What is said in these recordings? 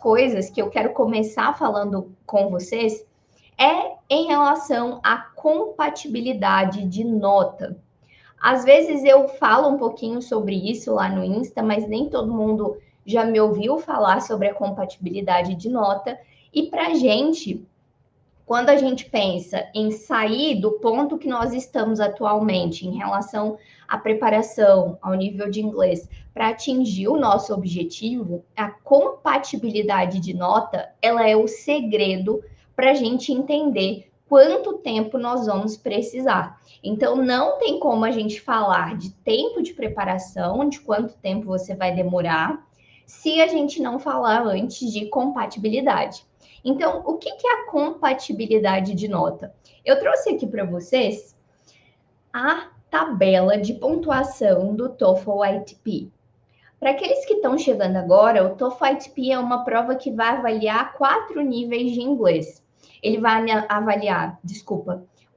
coisas que eu quero começar falando com vocês é em relação à compatibilidade de nota. Às vezes eu falo um pouquinho sobre isso lá no Insta, mas nem todo mundo já me ouviu falar sobre a compatibilidade de nota. E para a gente, quando a gente pensa em sair do ponto que nós estamos atualmente em relação à preparação, ao nível de inglês, para atingir o nosso objetivo, a compatibilidade de nota, ela é o segredo para a gente entender quanto tempo nós vamos precisar. Então, não tem como a gente falar de tempo de preparação, de quanto tempo você vai demorar, se a gente não falar antes de compatibilidade. Então, o que é a compatibilidade de nota? Eu trouxe aqui para vocês a tabela de pontuação do TOEFL ITP. Para aqueles que estão chegando agora, o TOEFL ITP é uma prova que vai avaliar 4 níveis de inglês. Ele vai avaliar,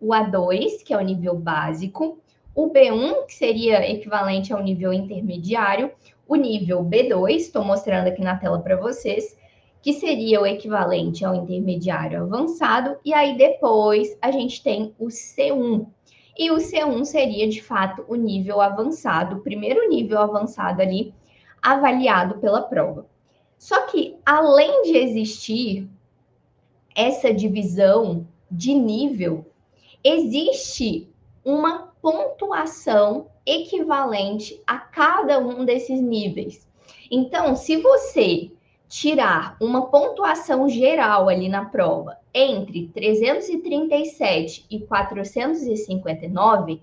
o A2, que é o nível básico, o B1, que seria equivalente ao nível intermediário, o nível B2, estou mostrando aqui na tela para vocês, que seria o equivalente ao intermediário avançado, e aí depois a gente tem o C1. E o C1 seria, de fato, o nível avançado, o primeiro nível avançado ali, avaliado pela prova. Só que, além de existir essa divisão de nível, existe uma pontuação equivalente a cada um desses níveis. Então, se você tirar uma pontuação geral ali na prova entre 337 e 459,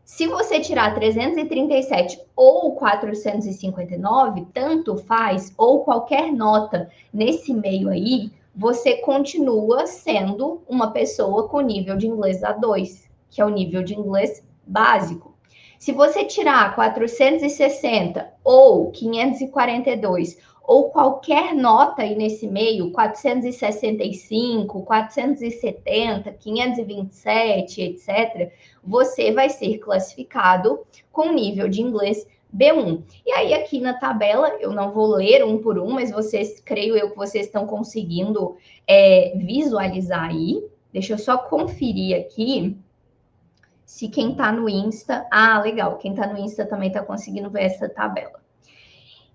se você tirar 337 ou 459, tanto faz, ou qualquer nota nesse meio aí, você continua sendo uma pessoa com nível de inglês A2, que é o nível de inglês básico. Se você tirar 460 ou 542 ou qualquer nota aí nesse meio, 465, 470, 527, etc., você vai ser classificado com nível de inglês B1. E aí, aqui na tabela, eu não vou ler um por um, mas vocês, creio eu que vocês estão conseguindo visualizar aí. Deixa eu só conferir aqui se quem está no Insta... Ah, legal, quem está no Insta também está conseguindo ver essa tabela.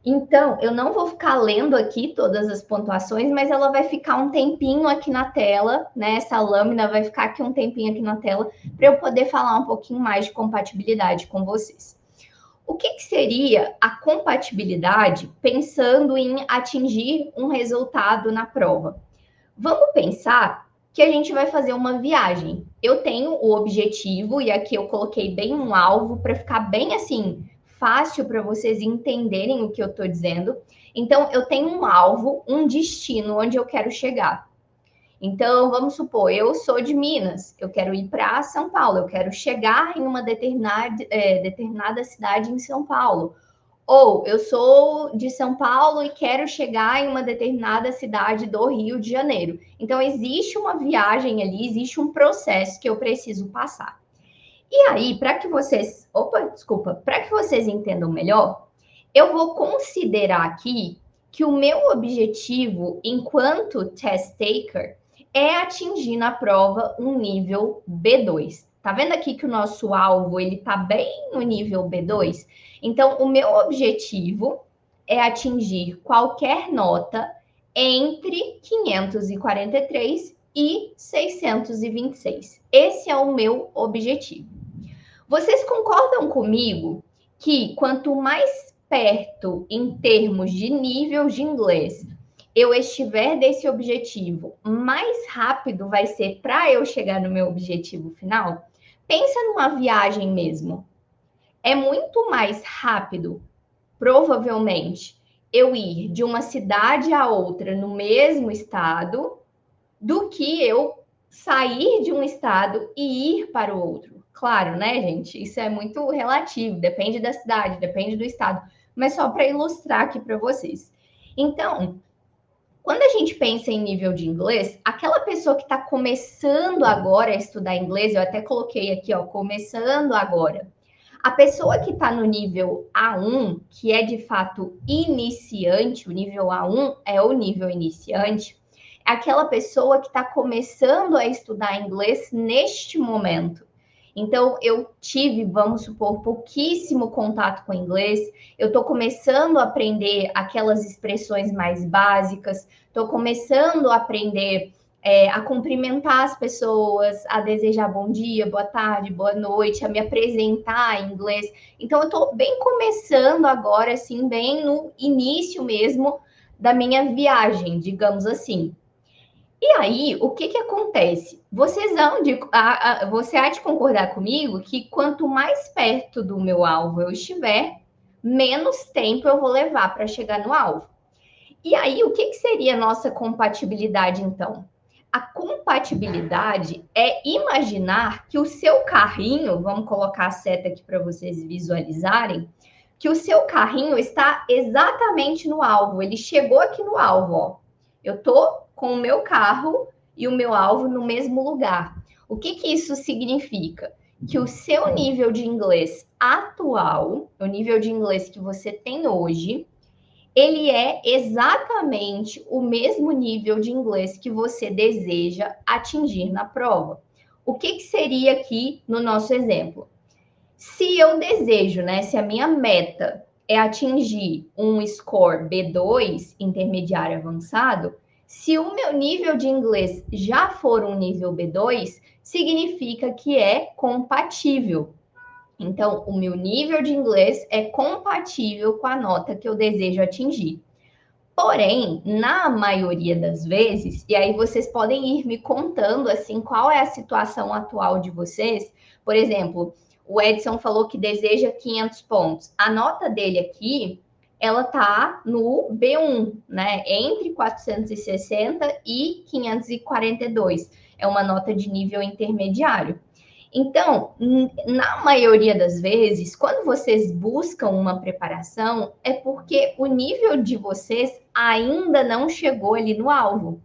Então, eu não vou ficar lendo aqui todas as pontuações, mas ela vai ficar um tempinho aqui na tela, né? Essa lâmina vai ficar aqui um tempinho aqui na tela, para eu poder falar um pouquinho mais de compatibilidade com vocês. O que seria a compatibilidade pensando em atingir um resultado na prova? Vamos pensar que a gente vai fazer uma viagem. Eu tenho o objetivo, e aqui eu coloquei bem um alvo para ficar bem assim, fácil para vocês entenderem o que eu estou dizendo. Então, eu tenho um alvo, um destino onde eu quero chegar. Então, vamos supor, eu sou de Minas, eu quero ir para São Paulo, eu quero chegar em uma determinada cidade em São Paulo. Ou eu sou de São Paulo e quero chegar em uma determinada cidade do Rio de Janeiro. Então, existe uma viagem ali, existe um processo que eu preciso passar. E aí, para que vocês... para que vocês entendam melhor, eu vou considerar aqui que o meu objetivo enquanto test taker é atingir na prova um nível B2. Tá vendo aqui que o nosso alvo, ele tá bem no nível B2? Então, o meu objetivo é atingir qualquer nota entre 543 e 626. Esse é o meu objetivo. Vocês concordam comigo que quanto mais perto em termos de nível de inglês eu estiver desse objetivo, mais rápido vai ser para eu chegar no meu objetivo final? Pensa numa viagem mesmo. É muito mais rápido, provavelmente, eu ir de uma cidade a outra no mesmo estado do que eu sair de um estado e ir para o outro. Claro, né, gente? Isso é muito relativo, depende da cidade, depende do estado, mas só para ilustrar aqui para vocês. Então, quando a gente pensa em nível de inglês, aquela pessoa que está começando agora a estudar inglês, eu até coloquei aqui, ó, começando agora. A pessoa que está no nível A1, que é de fato iniciante, o nível A1 é o nível iniciante, é aquela pessoa que está começando a estudar inglês neste momento. Então, eu tive, vamos supor, pouquíssimo contato com inglês, eu estou começando a aprender aquelas expressões mais básicas, estou começando a aprender a cumprimentar as pessoas, a desejar bom dia, boa tarde, boa noite, a me apresentar em inglês. Então, eu estou bem começando agora, assim, bem no início mesmo da minha viagem, digamos assim. E aí, o que que acontece? Você há de concordar comigo que quanto mais perto do meu alvo eu estiver, menos tempo eu vou levar para chegar no alvo. E aí, o que que seria a nossa compatibilidade, então? A compatibilidade é imaginar que o seu carrinho, vamos colocar a seta aqui para vocês visualizarem, que o seu carrinho está exatamente no alvo, ele chegou aqui no alvo, ó. Eu tô com o meu carro e o meu alvo no mesmo lugar. O que que isso significa? Que o seu nível de inglês atual, o nível de inglês que você tem hoje, ele é exatamente o mesmo nível de inglês que você deseja atingir na prova. O que que seria aqui no nosso exemplo? Se eu desejo, né, se a minha meta é atingir um score B2, intermediário avançado, se o meu nível de inglês já for um nível B2, significa que é compatível. Então, o meu nível de inglês é compatível com a nota que eu desejo atingir. Porém, na maioria das vezes, e aí vocês podem ir me contando assim qual é a situação atual de vocês. Por exemplo, o Edson falou que deseja 500 pontos. A nota dele aqui, ela tá no B1, né? Entre 460 e 542. É uma nota de nível intermediário. Então, na maioria das vezes, quando vocês buscam uma preparação, é porque o nível de vocês ainda não chegou ali no alvo.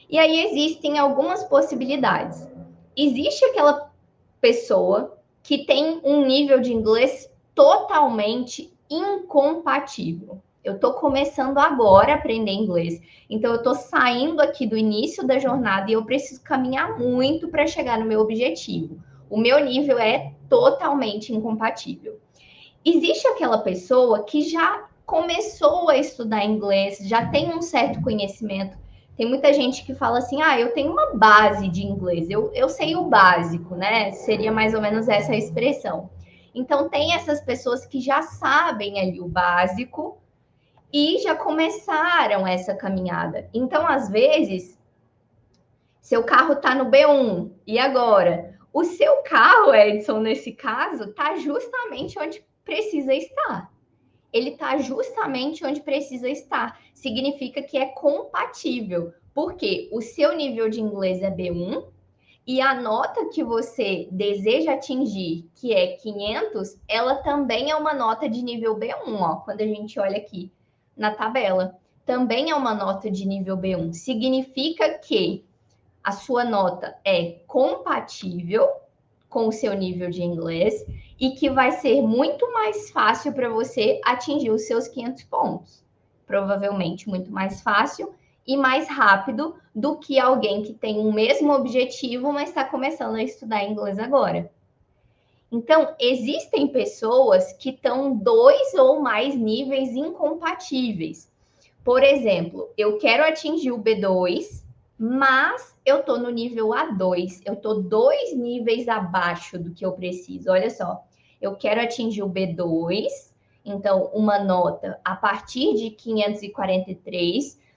E aí existem algumas possibilidades. Existe aquela pessoa que tem um nível de inglês totalmente incompatível. Eu estou começando agora a aprender inglês, então eu estou saindo aqui do início da jornada e eu preciso caminhar muito para chegar no meu objetivo. O meu nível é totalmente incompatível. Existe aquela pessoa que já começou a estudar inglês, já tem um certo conhecimento. Tem muita gente que fala assim: ah, eu tenho uma base de inglês, eu sei o básico, né? Seria mais ou menos essa a expressão. Então, tem essas pessoas que já sabem ali o básico e já começaram essa caminhada. Então, às vezes, seu carro está no B1, e agora? O seu carro, Edson, nesse caso, está justamente onde precisa estar. Ele está justamente onde precisa estar. Significa que é compatível, porque o seu nível de inglês é B1 e a nota que você deseja atingir, que é 500, ela também é uma nota de nível B1, ó, quando a gente olha aqui na tabela. Também é uma nota de nível B1. Significa que a sua nota é compatível com o seu nível de inglês e que vai ser muito mais fácil para você atingir os seus 500 pontos. Provavelmente muito mais fácil e mais rápido do que alguém que tem o mesmo objetivo, mas está começando a estudar inglês agora. Então, existem pessoas que estão 2 ou mais níveis incompatíveis. Por exemplo, eu quero atingir o B2, mas eu estou no nível A2, eu estou 2 níveis abaixo do que eu preciso. Olha só, eu quero atingir o B2, então uma nota a partir de 543.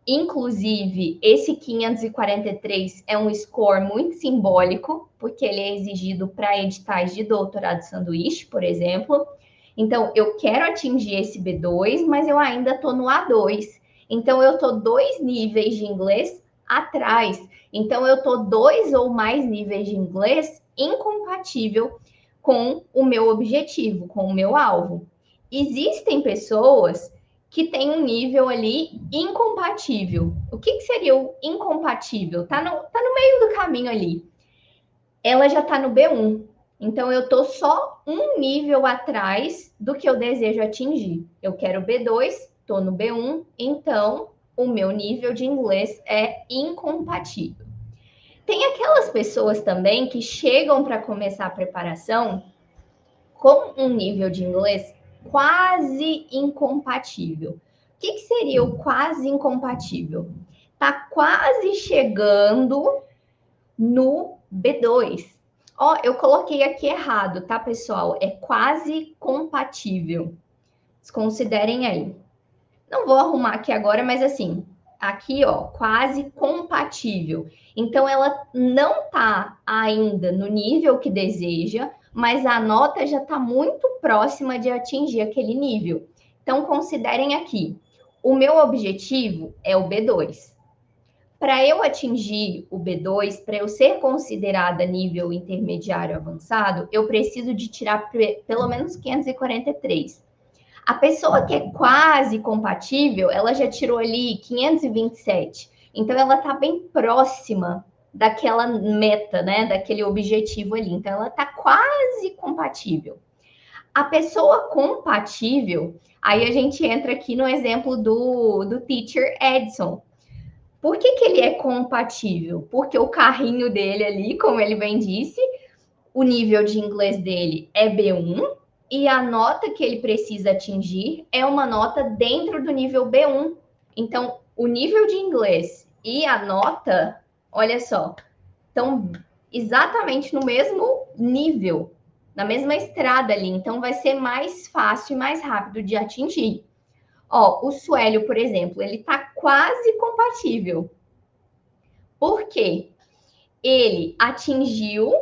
Inclusive, esse 543 é um score muito simbólico, porque ele é exigido para editais de doutorado sanduíche, por exemplo. Então, eu quero atingir esse B2, mas eu ainda estou no A2. Então, eu estou 2 níveis de inglês atrás. Então, eu estou 2 ou mais níveis de inglês incompatível com o meu objetivo, com o meu alvo. Existem pessoas que têm um nível ali incompatível. O que seria o incompatível? Tá no meio do caminho ali. Ela já está no B1. Então, eu estou só um nível atrás do que eu desejo atingir. Eu quero B2, estou no B1, então o meu nível de inglês é incompatível. Tem aquelas pessoas também que chegam para começar a preparação com um nível de inglês quase incompatível. O que seria o quase incompatível? Tá quase chegando no B2. Ó, eu coloquei aqui errado, tá, pessoal? É quase compatível. Considerem aí. Não vou arrumar aqui agora, mas assim, aqui, ó, quase compatível. Então, ela não tá ainda no nível que deseja, mas a nota já está muito próxima de atingir aquele nível. Então, considerem aqui, o meu objetivo é o B2. Para eu atingir o B2, para eu ser considerada nível intermediário avançado, eu preciso de tirar pelo menos 543. A pessoa que é quase compatível, ela já tirou ali 527. Então, ela está bem próxima daquela meta, né? Daquele objetivo ali. Então, ela está quase compatível. A pessoa compatível, aí a gente entra aqui no exemplo do teacher Edson. Por que ele é compatível? Porque o carrinho dele ali, como ele bem disse, o nível de inglês dele é B1 e a nota que ele precisa atingir é uma nota dentro do nível B1. Então, o nível de inglês e a nota, olha só, estão exatamente no mesmo nível, na mesma estrada ali. Então, vai ser mais fácil e mais rápido de atingir. Ó, o Suélio, por exemplo, ele está quase compatível. Por quê? Ele atingiu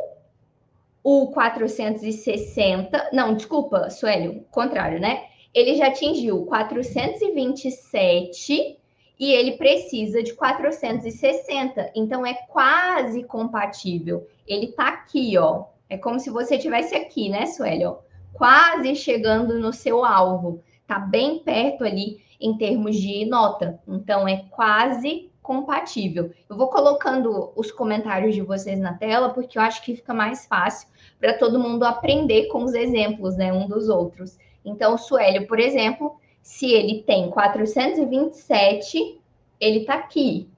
o 460, não, desculpa, Suélio, contrário, né? Ele já atingiu 427 e ele precisa de 460, então é quase compatível. Ele tá aqui, ó. É como se você tivesse aqui, né, Suélio? Quase chegando no seu alvo. Tá bem perto ali em termos de nota. Então é quase compatível. Eu vou colocando os comentários de vocês na tela porque eu acho que fica mais fácil para todo mundo aprender com os exemplos, né, um dos outros. Então, o Suélio, por exemplo, se ele tem 427, ele está aqui.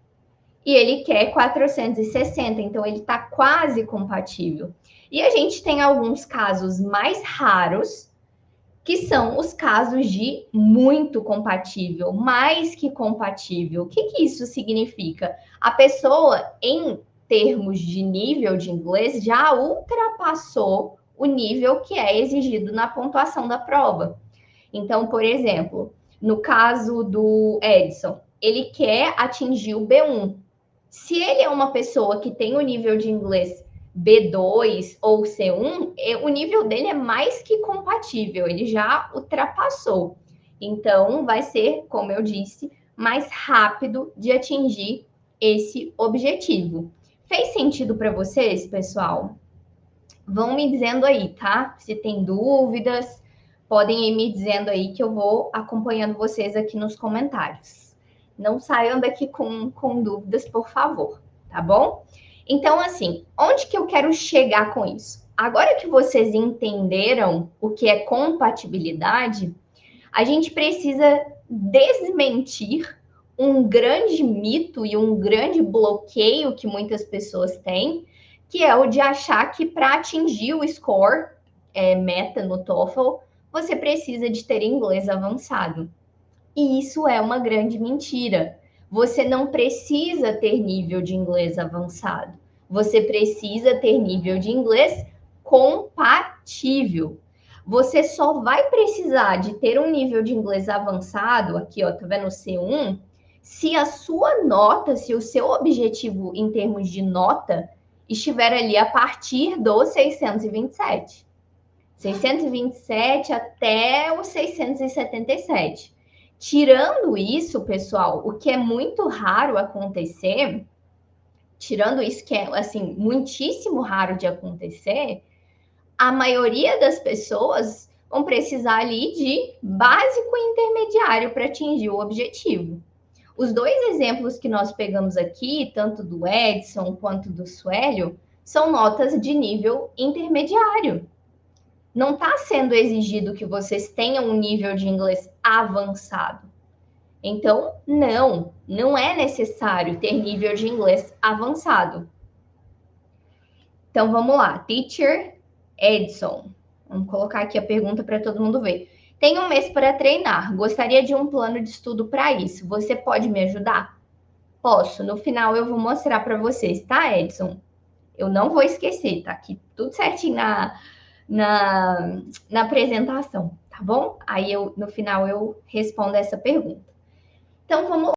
E ele quer 460, então ele está quase compatível. E a gente tem alguns casos mais raros, que são os casos de muito compatível, mais que compatível. O que isso significa? A pessoa, em termos de nível de inglês, já ultrapassou o nível que é exigido na pontuação da prova. Então, por exemplo, no caso do Edson, ele quer atingir o B1. Se ele é uma pessoa que tem o nível de inglês B2 ou C1, o nível dele é mais que compatível, ele já ultrapassou. Então, vai ser, como eu disse, mais rápido de atingir esse objetivo. Fez sentido para vocês, pessoal? Vão me dizendo aí, tá? Se tem dúvidas, podem ir me dizendo aí que eu vou acompanhando vocês aqui nos comentários. Não saiam daqui com dúvidas, por favor, tá bom? Então, assim, onde que eu quero chegar com isso? Agora que vocês entenderam o que é compatibilidade, a gente precisa desmentir um grande mito e um grande bloqueio que muitas pessoas têm, que é o de achar que para atingir o score meta no TOEFL, você precisa de ter inglês avançado. E isso é uma grande mentira. Você não precisa ter nível de inglês avançado. Você precisa ter nível de inglês compatível. Você só vai precisar de ter um nível de inglês avançado, aqui, ó, tá vendo o C1, se a sua nota, se o seu objetivo em termos de nota estiver ali a partir do 627. 627 até o 677. Tirando isso, pessoal, o que é muito raro acontecer, tirando isso que é, assim, muitíssimo raro de acontecer, a maioria das pessoas vão precisar ali de básico e intermediário para atingir o objetivo. Os dois exemplos que nós pegamos aqui, tanto do Edson quanto do Suélio, são notas de nível intermediário. não está sendo exigido que vocês tenham um nível de inglês avançado. Então, não é necessário ter nível de inglês avançado. Então, vamos lá. Teacher Edson. Vamos colocar aqui a pergunta para todo mundo ver. Tenho um mês para treinar. Gostaria de um plano de estudo para isso. Você pode me ajudar? Posso. No final eu vou mostrar para vocês, tá, Edson? Eu não vou esquecer, tá aqui tudo certinho na apresentação, tá bom? Aí no final eu respondo essa pergunta. Então vamos